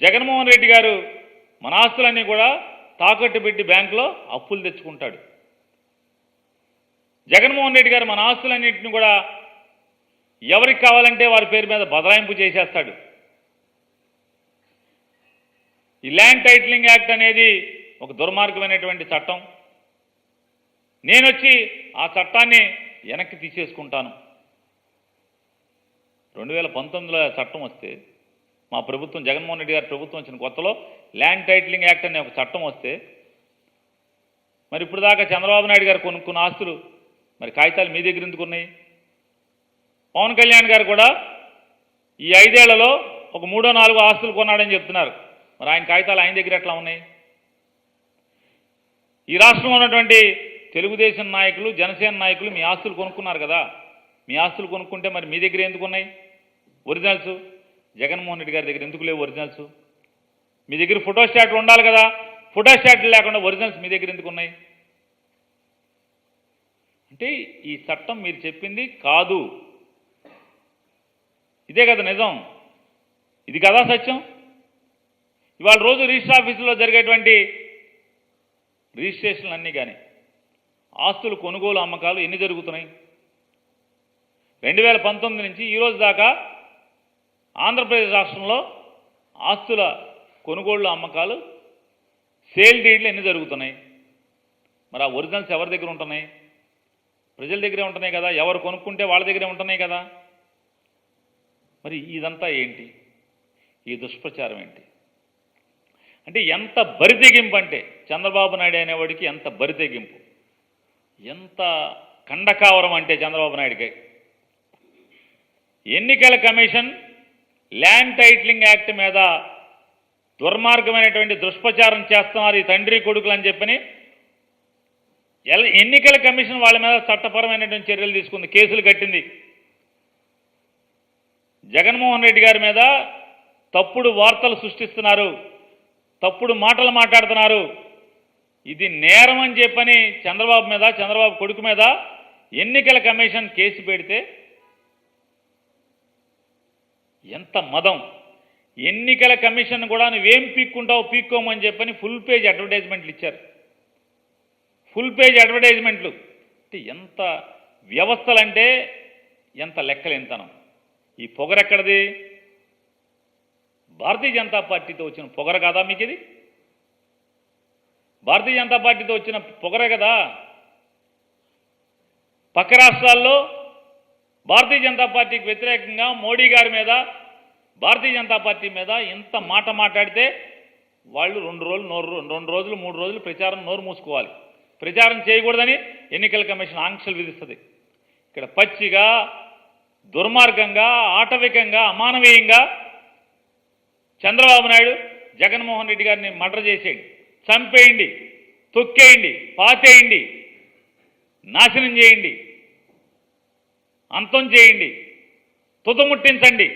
జగన్మోహన్ రెడ్డి గారు మన ఆస్తులన్నీ కూడా తాకట్టు పెట్టి బ్యాంకులో అప్పులు తెచ్చుకుంటాడు. జగన్మోహన్ రెడ్డి గారు మన ఆస్తులన్నింటినీ కూడా ఎవరికి కావాలంటే వారి పేరు మీద బదలాయింపు చేసేస్తాడు. ఈ ల్యాండ్ టైటిలింగ్ యాక్ట్ అనేది ఒక దుర్మార్గమైనటువంటి చట్టం. నేనొచ్చి ఆ చట్టాన్ని వెనక్కి తీసేసుకుంటాను. 2019లో చట్టం వస్తే, మా ప్రభుత్వం జగన్మోహన్ రెడ్డి గారి ప్రభుత్వం వచ్చిన కొత్తలో ల్యాండ్ టైటిలింగ్ యాక్ట్ అనే ఒక చట్టం వస్తే, మరి ఇప్పుడు దాకా చంద్రబాబు నాయుడు గారు కొనుక్కున్న ఆస్తులు మరి కాగితాలు మీ దగ్గర ఎందుకున్నాయి? పవన్ కళ్యాణ్ గారు కూడా ఈ 5 ఏళ్లలో ఒక 3-4 ఆస్తులు కొన్నాడని చెప్తున్నారు. మరి ఆయన కాగితాలు ఆయన దగ్గర ఎట్లా ఉన్నాయి? ఈ రాష్ట్రంలో ఉన్నటువంటి తెలుగుదేశం నాయకులు, జనసేన నాయకులు మీ ఆస్తులు కొనుక్కున్నారు కదా. మీ ఆస్తులు కొనుక్కుంటే మరి మీ దగ్గర ఎందుకు ఉన్నాయి ఒరిజినల్స్? జగన్మోహన్ రెడ్డి గారి దగ్గర ఎందుకు లేవు ఒరిజినల్స్? మీ దగ్గర ఫోటోస్టాట్లు ఉండాలి కదా. ఫోటోస్టాట్లు లేకుండా ఒరిజినల్స్ మీ దగ్గర ఎందుకు ఉన్నాయి? అంటే ఈ చట్టం మీరు చెప్పింది కాదు. ఇదే కదా నిజం, ఇది కదా సత్యం. ఇవాళ రోజు రిజిస్టర్ ఆఫీసులో జరిగేటువంటి రిజిస్ట్రేషన్లు అన్నీ కానీ, ఆస్తులు కొనుగోలు అమ్మకాలు ఎన్ని జరుగుతున్నాయి? 2019 నుంచి ఈరోజు దాకా ఆంధ్రప్రదేశ్ రాష్ట్రంలో ఆస్తుల కొనుగోళ్లు అమ్మకాలు, సేల్ డీడ్లు ఎన్ని జరుగుతున్నాయి? మరి ఆ ఒరిజినల్స్ ఎవరి దగ్గర ఉంటున్నాయి? ప్రజల దగ్గరే ఉంటున్నాయి కదా. ఎవరు కొనుక్కుంటే వాళ్ళ దగ్గరే ఉంటున్నాయి కదా. మరి ఇదంతా ఏంటి? ఈ దుష్ప్రచారం ఏంటి? అంటే ఎంత బరితెగింపు అంటే చంద్రబాబు నాయుడు అనేవాడికి ఎంత బరితెగింపు, ఎంత కండకావరం అంటే చంద్రబాబు నాయుడికి. ఎన్నికల కమిషన్ ల్యాండ్ టైటిలింగ్ యాక్ట్ మీద దుర్మార్గమైనటువంటి దుష్ప్రచారం చేస్తున్నారు ఈ తండ్రి కొడుకులు అని చెప్పని ఎన్నికల కమిషన్ వాళ్ళ మీద చట్టపరమైనటువంటి చర్యలు తీసుకుంది, కేసులు కట్టింది. జగన్మోహన్ రెడ్డి గారి మీద తప్పుడు వార్తలు సృష్టిస్తున్నారు, తప్పుడు మాటలు మాట్లాడుతున్నారు. ఇది నేరం అని చెప్పని చంద్రబాబు కొడుకు మీద ఎన్నికల కమిషన్ కేసు పెడితే ఎంత మదం. ఎన్నికల కమిషన్ కూడా నువ్వేం పీక్కుంటావు పీక్కోమని చెప్పని ఫుల్ పేజ్ అడ్వర్టైజ్మెంట్లు ఇచ్చారు. ఫుల్ పేజ్ అడ్వర్టైజ్మెంట్లు అంటే ఎంత వ్యవస్థలంటే ఎంత లెక్కలేంతనం. ఈ పొగరెక్కడిది? భారతీయ జనతా పార్టీతో వచ్చిన పొగర కదా మీకు ఇది? భారతీయ జనతా పార్టీతో వచ్చిన పొగరే కదా. పక్క రాష్ట్రాల్లో భారతీయ జనతా పార్టీకి వ్యతిరేకంగా మోడీ గారి మీద, భారతీయ జనతా పార్టీ మీద ఇంత మాట మాట్లాడితే వాళ్ళు 2 రోజులు 3 రోజులు ప్రచారం నోరు మూసుకోవాలి. ప్రచారం చేయకూడదని ఎన్నికల కమిషన్ ఆంక్షలు విధిస్తుంది. ఇక్కడ పచ్చిగా, దుర్మార్గంగా, ఆటవికంగా, అమానవీయంగా చంద్రబాబు నాయుడు జగన్మోహన్ రెడ్డి గారిని మర్డర్ చేసేయండి, చంపేయండి, తొక్కేయండి, పాతేయండి, నాశనం చేయండి, అంతం చేయండి, తుదముట్టించండి.